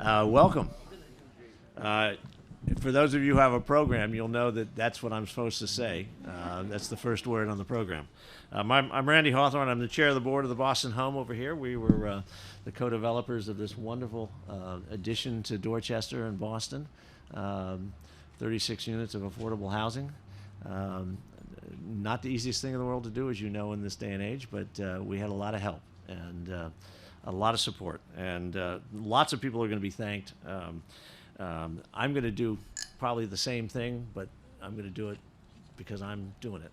Welcome. For those of you who have a program, you'll know that that's what I'm supposed to say. That's the first word on the program. I'm Randy Hawthorne. I'm the chair of the board of the Boston Home over here. We were the co-developers of this wonderful addition to Dorchester in Boston. 36 units of affordable housing. Not the easiest thing in the world to do, as you know, in this day and age, but we had a lot of help and a lot of support. And lots of people are going to be thanked. I'm going to do probably the same thing, but I'm going to do it because I'm doing it.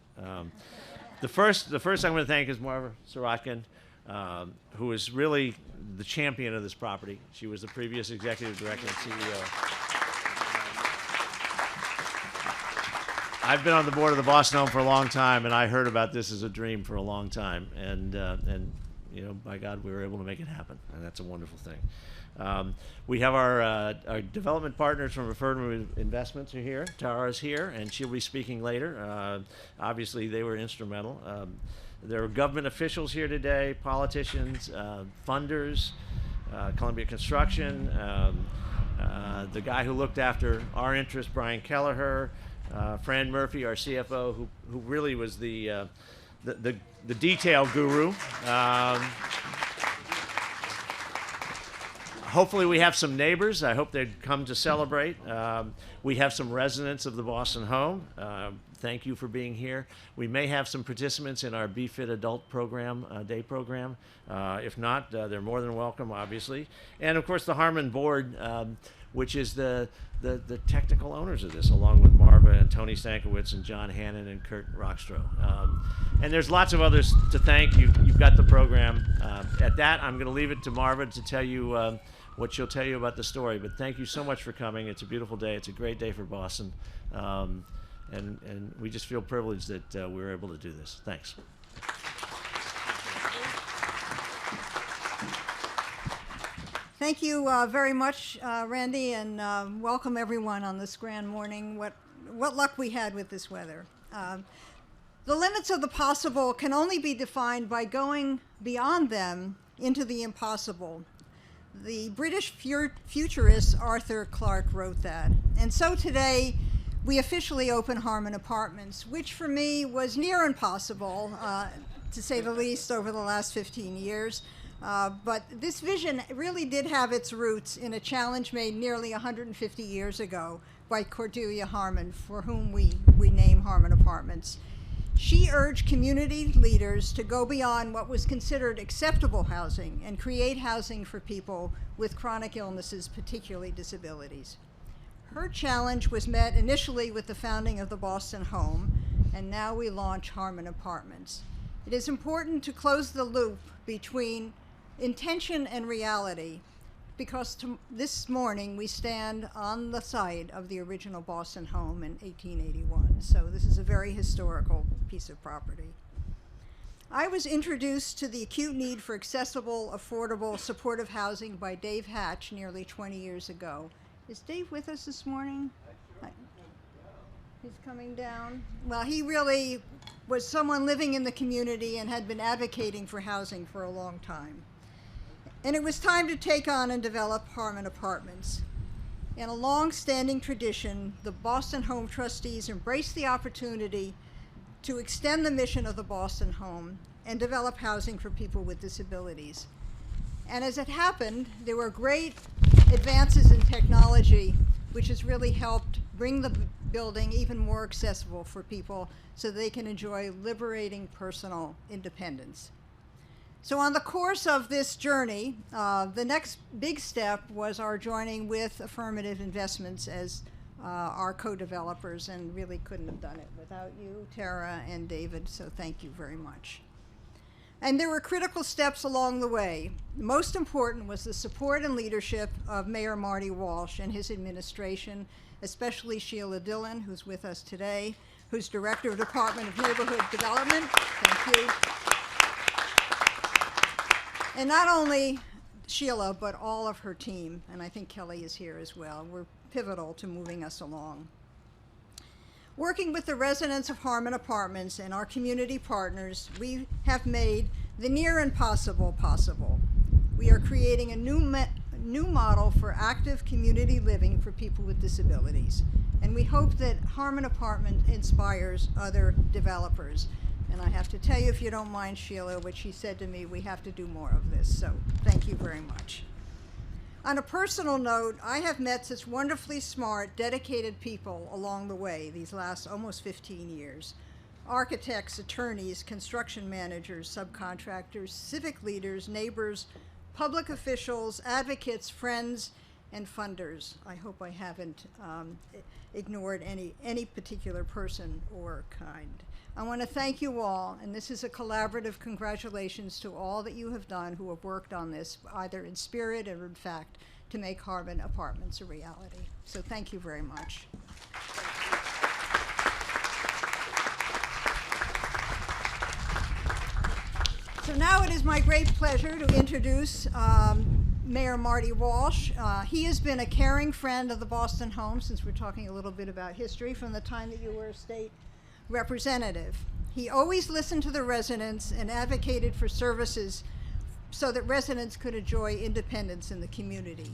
The first I'm going to thank is Marva Sirotkin, who is really the champion of this property. She was the previous executive director and CEO. I've been on the board of the Boston Home for a long time, and I heard about this as a dream for a long time. And you know, by God, we were able to make it happen, and that's a wonderful thing. We have our development partners from Affirmative Investments are here. Tara's here, and she'll be speaking later. Obviously, they were instrumental. There are government officials here today, politicians, funders, Columbia Construction, the guy who looked after our interests, Brian Kelleher, Fran Murphy, our CFO, who really was the detail guru. Hopefully we have some neighbors. I hope they'd come to celebrate. We have some residents of the Boston Home. Thank you for being here. We may have some participants in our BFIT adult program, day program. If not, they're more than welcome, obviously. And of course the Harmon board, which is the technical owners of this, along with Marva and Tony Stankiewicz and John Hannon and Kurt Rockstroh. And there's lots of others to thank. You've got the program. At that, I'm going to leave it to Marva to tell you what she'll tell you about the story. But thank you so much for coming. It's a beautiful day. It's a great day for Boston. And we just feel privileged that we were able to do this. Thanks. Thank you very much, Randy, and welcome everyone on this grand morning. What luck we had with this weather. The limits of the possible can only be defined by going beyond them into the impossible. The British futurist Arthur Clarke wrote that. And so today, we officially open Harmon Apartments, which for me was near impossible, to say the least, over the last 15 years. But this vision really did have its roots in a challenge made nearly 150 years ago by Cordelia Harmon, for whom we name Harmon Apartments. She urged community leaders to go beyond what was considered acceptable housing and create housing for people with chronic illnesses, particularly disabilities. Her challenge was met initially with the founding of the Boston Home, and now we launch Harmon Apartments. It is important to close the loop between intention and reality, because this morning we stand on the site of the original Boston Home in 1881. So this is a very historical piece of property. I was introduced to the acute need for accessible, affordable, supportive housing by Dave Hatch nearly 20 years ago. Is Dave with us this morning? He's coming down. Well, he really was someone living in the community and had been advocating for housing for a long time. And it was time to take on and develop Harmon Apartments. In a long-standing tradition, the Boston Home trustees embraced the opportunity to extend the mission of the Boston Home and develop housing for people with disabilities. And as it happened, there were great advances in technology, which has really helped bring the building even more accessible for people so they can enjoy liberating personal independence. So on the course of this journey, the next big step was our joining with Affirmative Investments as our co-developers, and really couldn't have done it without you, Tara and David, so thank you very much. And there were critical steps along the way. The most important was the support and leadership of Mayor Marty Walsh and his administration, especially Sheila Dillon, who's with us today, who's Director of Department of Neighborhood Development. Thank you. And not only Sheila, but all of her team, and I think Kelly is here as well, were pivotal to moving us along. Working with the residents of Harmon Apartments and our community partners, we have made the near impossible possible. We are creating a new model for active community living for people with disabilities. And we hope that Harmon Apartment inspires other developers. And I have to tell you, if you don't mind, Sheila, what she said to me, we have to do more of this. So thank you very much. On a personal note, I have met such wonderfully smart, dedicated people along the way these last almost 15 years. Architects, attorneys, construction managers, subcontractors, civic leaders, neighbors, public officials, advocates, friends, and funders. I hope I haven't ignored any particular person or kind. I want to thank you all, and this is a collaborative congratulations to all that you have done who have worked on this, either in spirit or in fact, to make Harmon Apartments a reality. So thank you very much. So now it is my great pleasure to introduce Mayor Marty Walsh. He has been a caring friend of the Boston Home, since we're talking a little bit about history, from the time that you were a state representative. He always listened to the residents and advocated for services so that residents could enjoy independence in the community.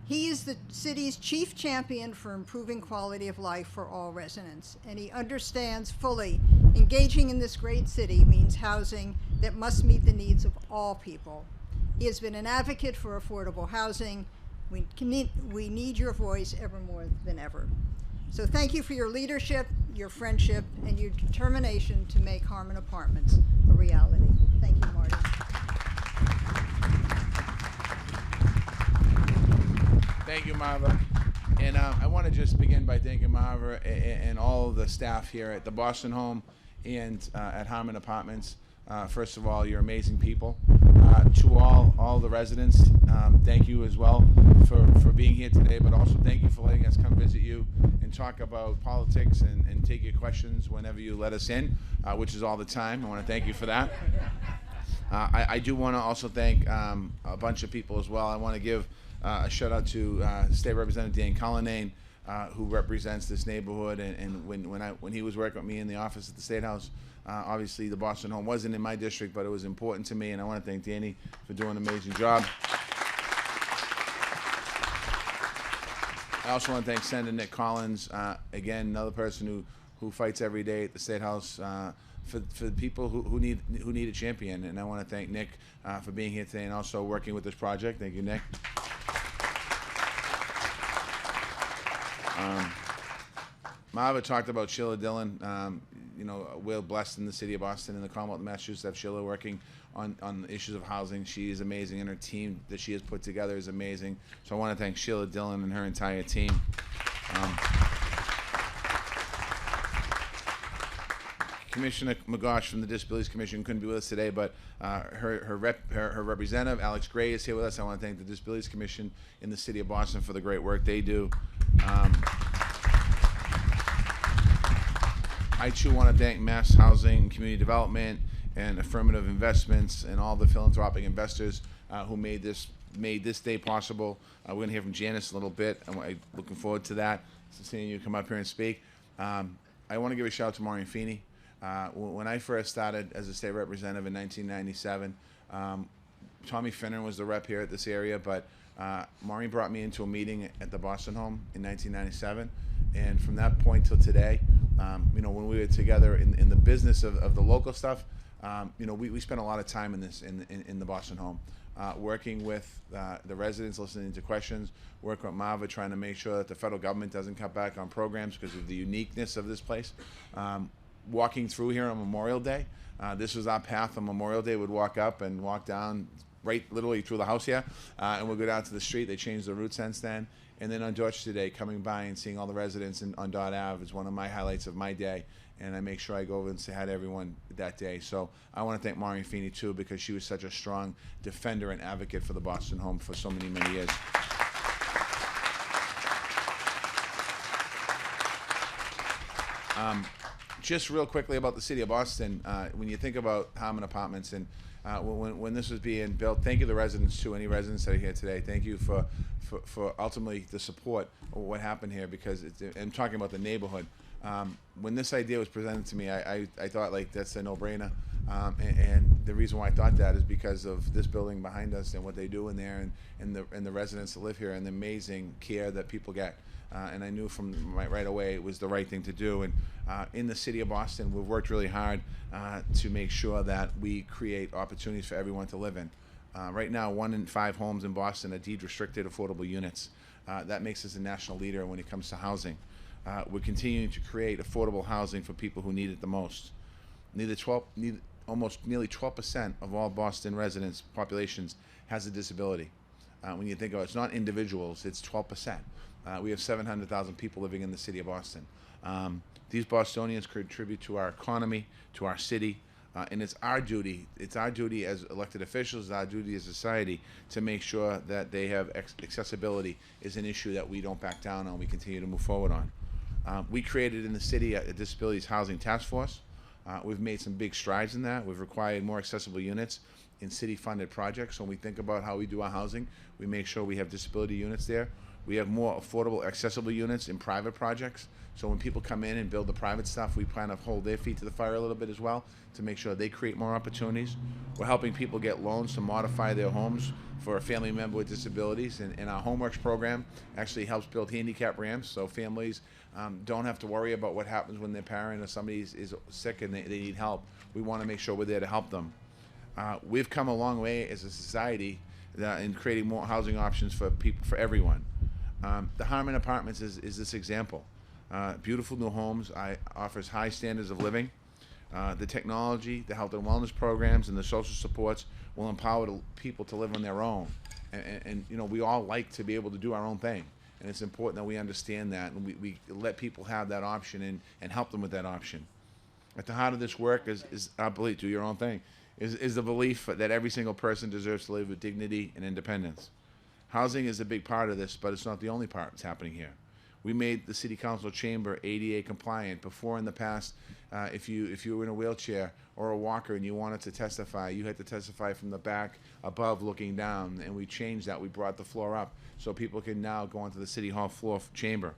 He is the city's chief champion for improving quality of life for all residents, and he understands fully engaging in this great city means housing that must meet the needs of all people. He has been an advocate for affordable housing. We need your voice ever more than ever. So thank you for your leadership, your friendship, and your determination to make Harmon Apartments a reality. Thank you, Marty. Thank you, Marva. And I want to just begin by thanking Marva and all of the staff here at the Boston Home and at Harmon Apartments. First of all, you're amazing people. To all the residents, thank you as well for being here today, but also thank you for letting us come visit you and talk about politics and take your questions whenever you let us in, which is all the time. I want to thank you for that. I do want to also thank a bunch of people as well. I want to give a shout out to State Representative Dan Cullinane, who represents this neighborhood, and when he was working with me in the office at the State House, obviously the Boston Home wasn't in my district, but it was important to me, and I want to thank Danny for doing an amazing job. I also want to thank Senator Nick Collins, again, another person who fights every day at the State House for the people who need a champion, and I want to thank Nick for being here today and also working with this project. Thank you, Nick. Marva talked about Sheila Dillon. You know, we're blessed in the city of Boston and the Commonwealth of Massachusetts to have Sheila working on the issues of housing. She is amazing, and her team that she has put together is amazing. So I want to thank Sheila Dillon and her entire team. Commissioner McGosh from the Disabilities Commission couldn't be with us today, but her representative, Alex Gray, is here with us. I want to thank the Disabilities Commission in the city of Boston for the great work they do. I too want to thank Mass Housing and Community Development and Affirmative Investments and all the philanthropic investors who made this day possible. We're going to hear from Janice a little bit. I'm looking forward to that, seeing you come up here and speak. I want to give a shout out to Maureen Feeney. When I first started as a state representative in 1997, Tommy Finner was the rep here at this area, but Maureen brought me into a meeting at the Boston Home in 1997, and from that point till today, you know, when we were together in the business of the local stuff, you know, we spent a lot of time in the Boston Home, working with the residents, listening to questions, working with Marva, trying to make sure that the federal government doesn't cut back on programs because of the uniqueness of this place. Walking through here on Memorial Day, this was our path on Memorial Day. We'd walk up and walk down right literally through the house here, and we'll go down to the street. They changed the route since then. And then on Dorchester Day, coming by and seeing all the residents on Dot Ave is one of my highlights of my day. And I make sure I go over and say hi to everyone that day. So I want to thank Maureen Feeney too, because she was such a strong defender and advocate for the Boston Home for so many years. Just real quickly about the city of Boston, when you think about Harmon Apartments and when this was being built, thank you to the residents too, any residents that are here today. Thank you for ultimately the support of what happened here, because I'm talking about the neighborhood. When this idea was presented to me, I thought like that's a no-brainer. And the reason why I thought that is because of this building behind us and what they do in there, and the residents that live here, and the amazing care that people get. And I knew from right away it was the right thing to do. And in the city of Boston, we've worked really hard to make sure that we create opportunities for everyone to live in. Right now, 1 in 5 homes in Boston are deed-restricted affordable units. That makes us a national leader when it comes to housing. We're continuing to create affordable housing for people who need it the most. Almost nearly 12% of all Boston residents' populations has a disability. When you think of it, it's not individuals, it's 12%. We have 700,000 people living in the city of Boston. These Bostonians contribute to our economy, to our city, and it's our duty as elected officials, it's our duty as society to make sure that they have accessibility is an issue that we don't back down on, we continue to move forward on. We created in the city a disabilities housing task force. We've made some big strides in that. We've required more accessible units in city-funded projects. So when we think about how we do our housing, we make sure we have disability units there. We have more affordable, accessible units in private projects. So when people come in and build the private stuff, we plan to hold their feet to the fire a little bit as well to make sure they create more opportunities. We're helping people get loans to modify their homes for a family member with disabilities. And our Homeworks program actually helps build handicap ramps so families don't have to worry about what happens when their parent or somebody is sick and they need help. We want to make sure we're there to help them. We've come a long way as a society in creating more housing options for people, for everyone. The Harmon Apartments is this example. Beautiful new homes, offers high standards of living. The technology, the health and wellness programs, and the social supports will empower people to live on their own. And you know, we all like to be able to do our own thing. And it's important that we understand that, and we let people have that option and help them with that option. At the heart of this work is our belief, do your own thing, is the belief that every single person deserves to live with dignity and independence. Housing is a big part of this, but it's not the only part that's happening here. We made the City Council chamber ADA compliant. Before in the past, if you were in a wheelchair or a walker and you wanted to testify, you had to testify from the back above looking down, and we changed that. We brought the floor up so people can now go onto the City Hall floor chamber.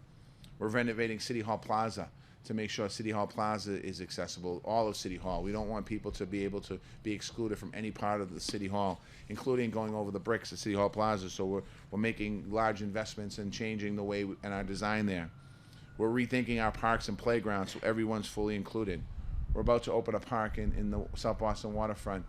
We're renovating City Hall Plaza to make sure City Hall Plaza is accessible, all of City Hall. We don't want people to be able to be excluded from any part of the City Hall, including going over the bricks at City Hall Plaza. So we're making large investments and changing the way and our design there. We're rethinking our parks and playgrounds so everyone's fully included. We're about to open a park in the South Boston waterfront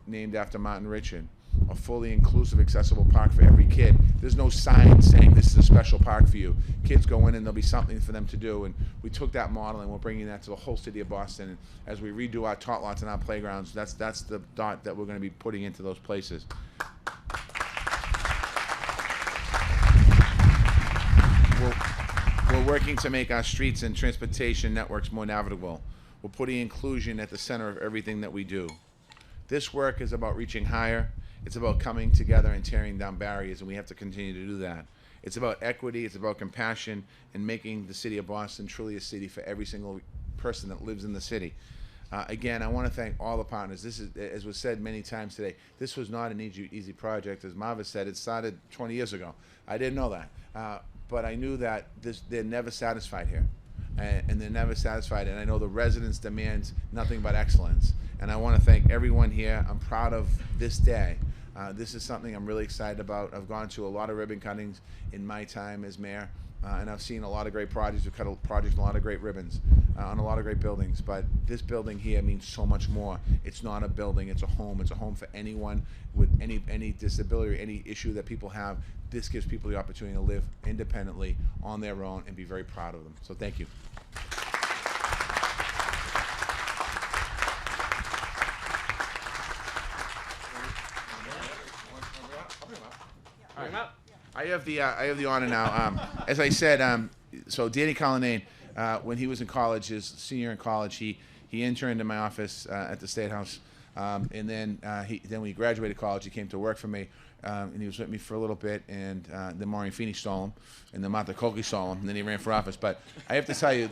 named after Martin Richard. A fully inclusive, accessible park for every kid. There's no sign saying this is a special park for you. Kids go in and there'll be something for them to do. And we took that model and we're bringing that to the whole city of Boston. And as we redo our tot lots and our playgrounds, that's the dot that we're going to be putting into those places. We're working to make our streets and transportation networks more navigable. We're putting inclusion at the center of everything that we do. This work is about reaching higher. It's about coming together and tearing down barriers, and we have to continue to do that. It's about equity, it's about compassion, and making the city of Boston truly a city for every single person that lives in the city. Again, I want to thank all the partners. This is, as was said many times today, this was not an easy project. As Marva said, it started 20 years ago. I didn't know that, but I knew that they're never satisfied here. And they're never satisfied, and I know the residents demand nothing but excellence. And I want to thank everyone here. I'm proud of this day. This is something I'm really excited about. I've gone to a lot of ribbon cuttings in my time as mayor, and I've seen a lot of great projects. We've cut a project, a lot of great ribbons on a lot of great buildings. But this building here means so much more. It's not a building, it's a home. It's a home for anyone with any disability or any issue that people have. This gives people the opportunity to live independently on their own and be very proud of them. So thank you. I have the honor now. As I said, so Danny Collinane, when he was in college, his senior in college, he interned in my office at the State House, and then when he graduated college, he came to work for me, and he was with me for a little bit, and then Maureen Feeney stole him, and then Martha Kolke stole him, and then he ran for office. But I have to tell you,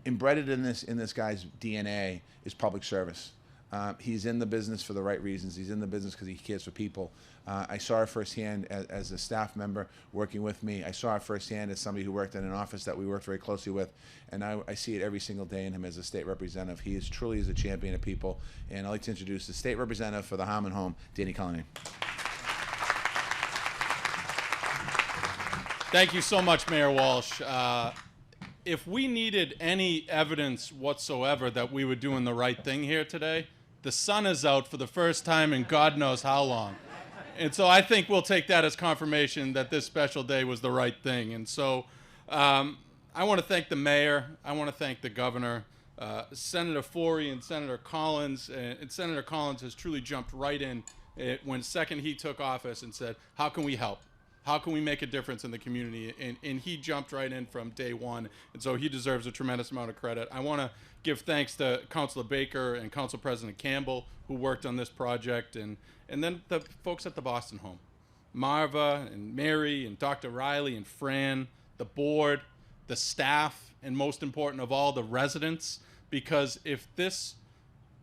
embedded in this guy's DNA is public service. He's in the business for the right reasons. He's in the business because he cares for people. I saw it firsthand as a staff member working with me. I saw it firsthand as somebody who worked in an office that we worked very closely with, and I see it every single day in him as a state representative. He is truly a champion of people, and I'd like to introduce the state representative for the Harmon home, Danny Cullinane. Thank you so much, Mayor Walsh. If we needed any evidence whatsoever that we were doing the right thing here today, the sun is out for the first time in God knows how long. And so I think we'll take that as confirmation that this special day was the right thing. And so I want to thank the mayor. I want to thank the governor, Senator Forey and Senator Collins. And Senator Collins has truly jumped right in when second he took office and said, how can we help? How can we make a difference in the community? And he jumped right in from day one. And so he deserves a tremendous amount of credit. I want to give thanks to Councilor Baker and Council President Campbell, who worked on this project, and then the folks at the Boston home, Marva and Mary and Dr. Riley and Fran, the board, the staff, and most important of all, the residents. Because if this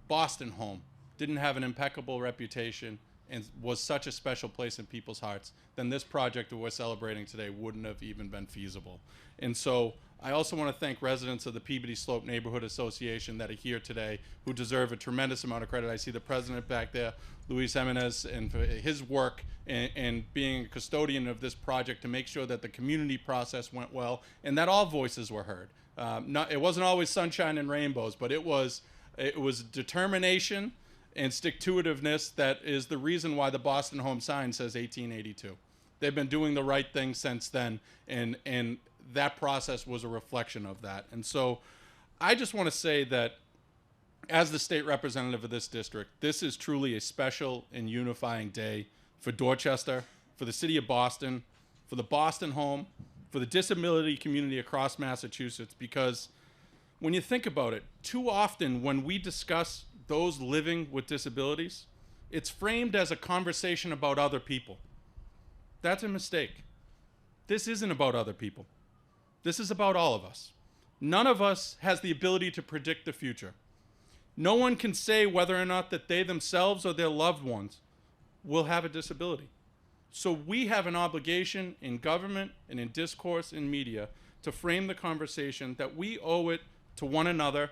Boston home didn't have an impeccable reputation and was such a special place in people's hearts, then this project that we're celebrating today wouldn't have even been feasible. And so I also want to thank residents of the Peabody Slope Neighborhood Association that are here today, who deserve a tremendous amount of credit. I see the president back there, Luis Jimenez, and for his work and being a custodian of this project to make sure that the community process went well and that all voices were heard. It wasn't always sunshine and rainbows, but it was determination and stick-to-itiveness that is the reason why the Boston home sign says 1882. They've been doing the right thing since then, and that process was a reflection of that. And so I just want to say that as the state representative of this district, this is truly a special and unifying day for Dorchester, for the city of Boston, for the Boston home, for the disability community across Massachusetts, because when you think about it, too often when we discuss those living with disabilities, it's framed as a conversation about other people. That's a mistake. This isn't about other people. This is about all of us. None of us has the ability to predict the future. No one can say whether or not that they themselves or their loved ones will have a disability. So we have an obligation in government and in discourse in media to frame the conversation that we owe it to one another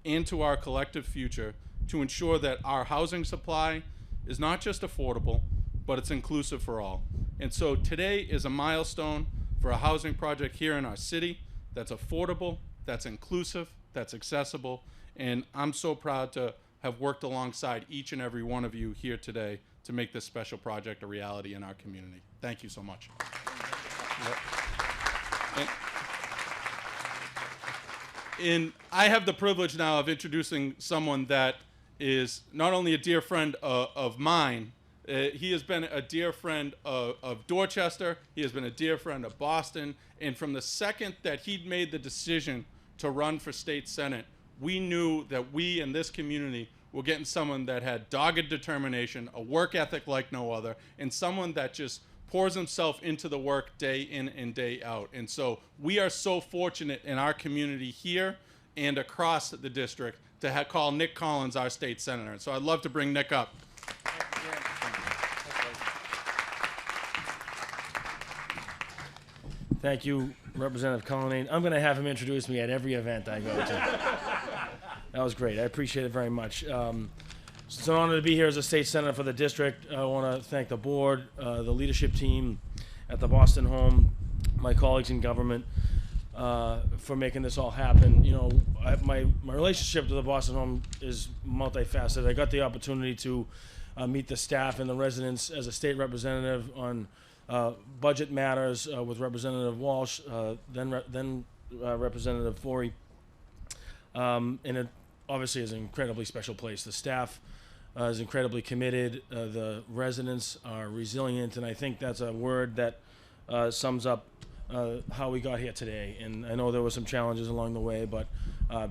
and to our collective future to ensure that our housing supply is not just affordable, but it's inclusive for all. And so today is a milestone for a housing project here in our city that's affordable, that's inclusive, that's accessible, and I'm so proud to have worked alongside each and every one of you here today to make this special project a reality in our community. Thank you so much. And I have the privilege now of introducing someone that is not only a dear friend of mine, he has been a dear friend of Dorchester, he has been a dear friend of Boston, and from the second that he'd made the decision to run for state senate, we knew that we in this community were getting someone that had dogged determination, a work ethic like no other, and someone that just pours himself into the work day in and day out. And so we are so fortunate in our community here and across the district to call Nick Collins our state senator. And so I'd love to bring Nick up. Thank you, Representative Cullinane. I'm going to have him introduce me at every event I go to. That was great. I appreciate it very much. It's an honor to be here as a state senator for the district. I want to thank the board, the leadership team at the Boston home, my colleagues in government for making this all happen. You know, my relationship to the Boston home is multifaceted. I got the opportunity to meet the staff and the residents as a state representative on budget matters with Representative Walsh, then Representative Forey, and it obviously is an incredibly special place. The staff is incredibly committed. The residents are resilient, and I think that's a word that sums up how we got here today. And I know there were some challenges along the way, but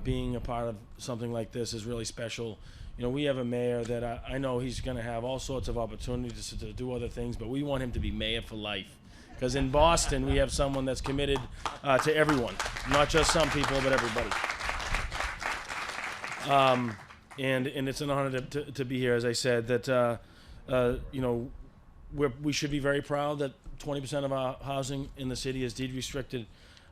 being a part of something like this is really special. You know, we have a mayor that I know he's going to have all sorts of opportunities to do other things, but we want him to be mayor for life. Because in Boston, we have someone that's committed to everyone, not just some people, but everybody. and it's an honor to be here. As I said, that you know, we should be very proud that 20% of our housing in the city is deed restricted,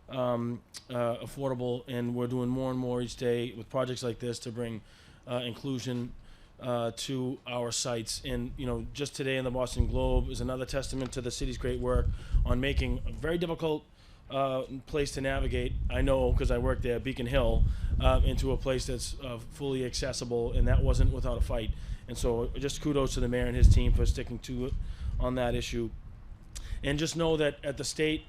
affordable, and we're doing more and more each day with projects like this to bring inclusion to our sites. And you know, just today in the Boston Globe is another testament to the city's great work on making a very difficult place to navigate. I know because I worked there, Beacon Hill, into a place that's fully accessible, and that wasn't without a fight. And so, just kudos to the mayor and his team for sticking to it on that issue. And just know that at the state,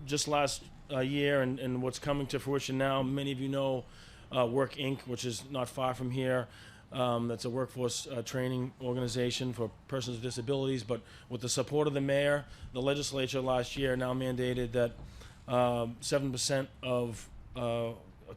just last year and what's coming to fruition now, many of you know Work Inc., which is not far from here. That's a workforce training organization for persons with disabilities. But with the support of the mayor, the legislature last year now mandated that 7% of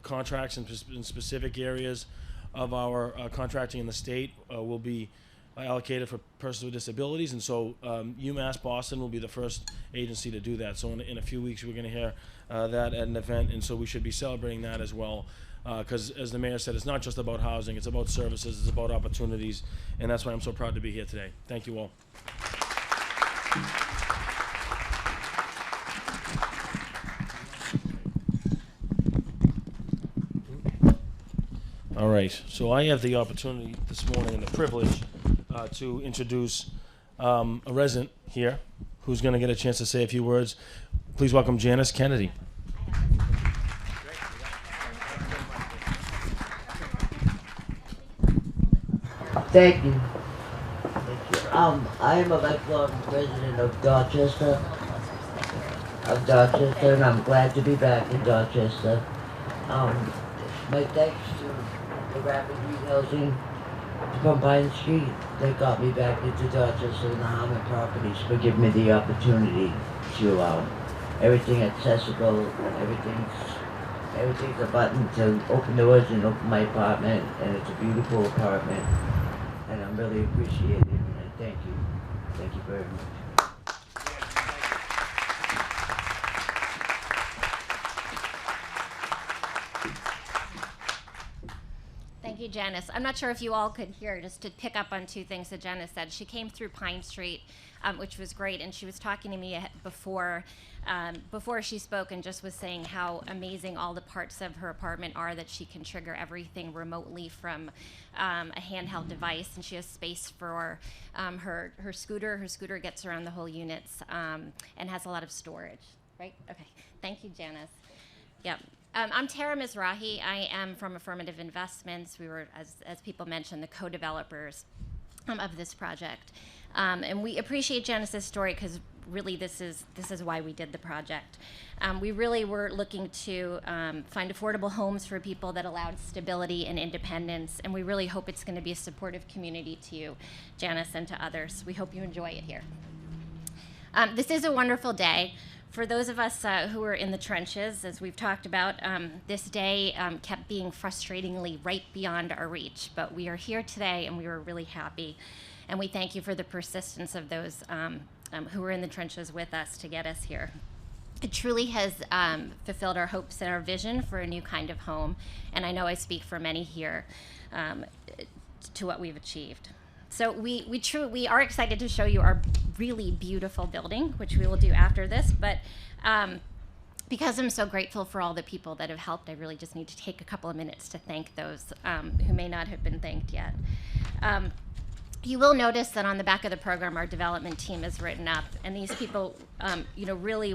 contracts in specific areas of our contracting in the state will be allocated for persons with disabilities. And so UMass Boston will be the first agency to do that. So in a few weeks, we're going to hear that at an event. And so we should be celebrating that as well. Because as the mayor said, it's not just about housing, it's about services, it's about opportunities, and that's why I'm so proud to be here today. Thank you all. All right, so I have the opportunity this morning and the privilege to introduce a resident here who's going to get a chance to say a few words. Please welcome Janice Kennedy. Thank you. I am a lifelong resident of Dorchester, and I'm glad to be back in Dorchester. My thanks to the rapid rehousing from Pine Street that got me back into Dorchester and the Harmon Apartments for giving me the opportunity to everything accessible, everything's a button to open doors and open my apartment, and it's a beautiful apartment. And I'm really appreciated, and thank you. Thank you very much. Thank you, Janice. I'm not sure if you all could hear, just to pick up on two things that Janice said. She came through Pine Street, which was great, and she was talking to me before she spoke and just was saying how amazing all the parts of her apartment are, that she can trigger everything remotely from a handheld device, and she has space for her scooter. Her scooter gets around the whole units and has a lot of storage, right? Okay, thank you, Janice. Yep. I'm Tara Mizrahi. I am from Affirmative Investments. We were, as people mentioned, the co-developers of this project. And we appreciate Janice's story because really this is why we did the project. We really were looking to find affordable homes for people that allowed stability and independence, and we really hope it's going to be a supportive community to you, Janice, and to others. We hope you enjoy it here. This is a wonderful day. For those of us who are in the trenches, as we've talked about, this day kept being frustratingly right beyond our reach, but we are here today and we were really happy. And we thank you for the persistence of those who were in the trenches with us to get us here. It truly has fulfilled our hopes and our vision for a new kind of home, and I know I speak for many here to what we've achieved. So we are excited to show you our really beautiful building, which we will do after this, but because I'm so grateful for all the people that have helped, I really just need to take a couple of minutes to thank those who may not have been thanked yet. You will notice that on the back of the program, our development team is written up, and these people, really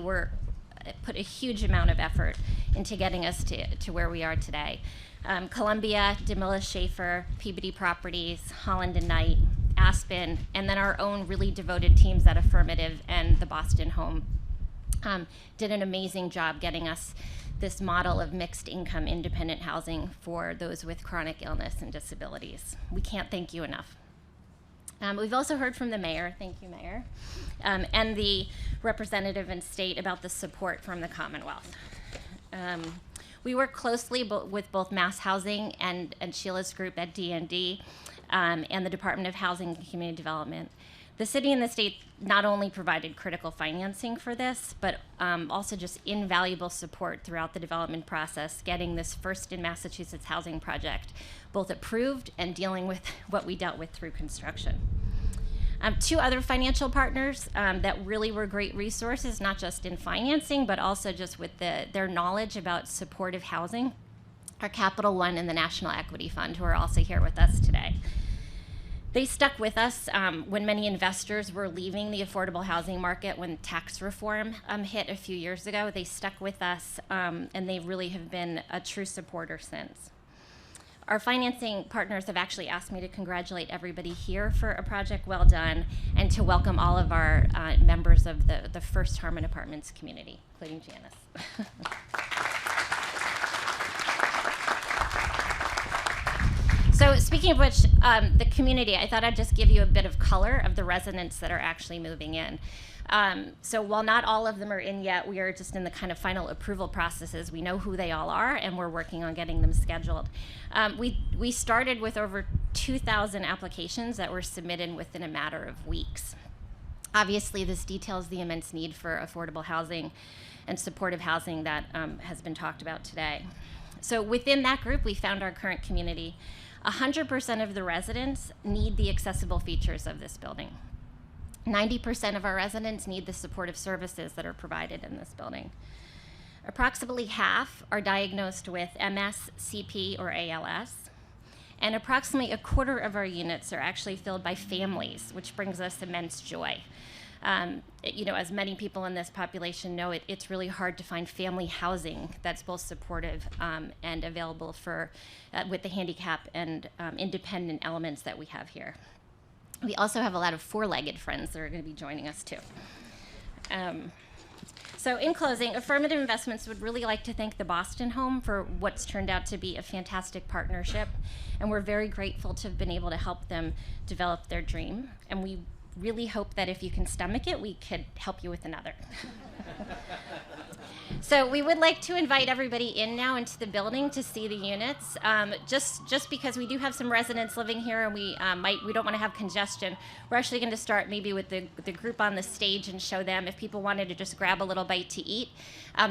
put a huge amount of effort into getting us to where we are today. Columbia, DeMilla Schaefer, Peabody Properties, Holland and Knight, Aspen, and then our own really devoted teams at Affirmative and the Boston Home did an amazing job getting us this model of mixed income independent housing for those with chronic illness and disabilities. We can't thank you enough. We've also heard from the mayor, thank you, Mayor, and the representative and state about the support from the Commonwealth. We work closely with both Mass Housing and Sheila's group at D&D and the Department of Housing and Community Development. The city and the state not only provided critical financing for this, but also just invaluable support throughout the development process, getting this first in Massachusetts housing project both approved and dealing with what we dealt with through construction. Two other financial partners that really were great resources, not just in financing, but also just with their knowledge about supportive housing, are Capital One and the National Equity Fund, who are also here with us today. They stuck with us when many investors were leaving the affordable housing market when tax reform hit a few years ago. They stuck with us, and they really have been a true supporter since. Our financing partners have actually asked me to congratulate everybody here for a project well done, and to welcome all of our members of the first Harmon Apartments community, including Janice. So speaking of which, the community, I thought I'd just give you a bit of color of the residents that are actually moving in. So while not all of them are in yet, we are just in the kind of final approval processes. We know who they all are, and we're working on getting them scheduled. We started with over 2,000 applications that were submitted within a matter of weeks. Obviously, this details the immense need for affordable housing and supportive housing that has been talked about today. So within that group, we found our current community. 100% of the residents need the accessible features of this building. 90% of our residents need the supportive services that are provided in this building. Approximately half are diagnosed with MS, CP, or ALS, and approximately a quarter of our units are actually filled by families, which brings us immense joy. As many people in this population know, it's really hard to find family housing that's both supportive and available for with the handicap and independent elements that we have here. We also have a lot of four-legged friends that are going to be joining us too. So in closing, Affirmative Investments would really like to thank the Boston Home for what's turned out to be a fantastic partnership, and we're very grateful to have been able to help them develop their dream, and we really hope that if you can stomach it, we could help you with another. So we would like to invite everybody in now into the building to see the units. Just because we do have some residents living here and we don't want to have congestion, we're actually going to start maybe with the group on the stage and show them. If people wanted to just grab a little bite to eat,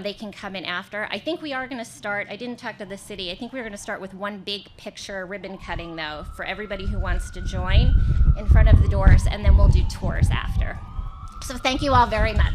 they can come in after. I think we are going to start, I didn't talk to the city, I think we're going to start with one big picture ribbon cutting though for everybody who wants to join in front of the doors, and then we'll do tours after. So thank you all very much.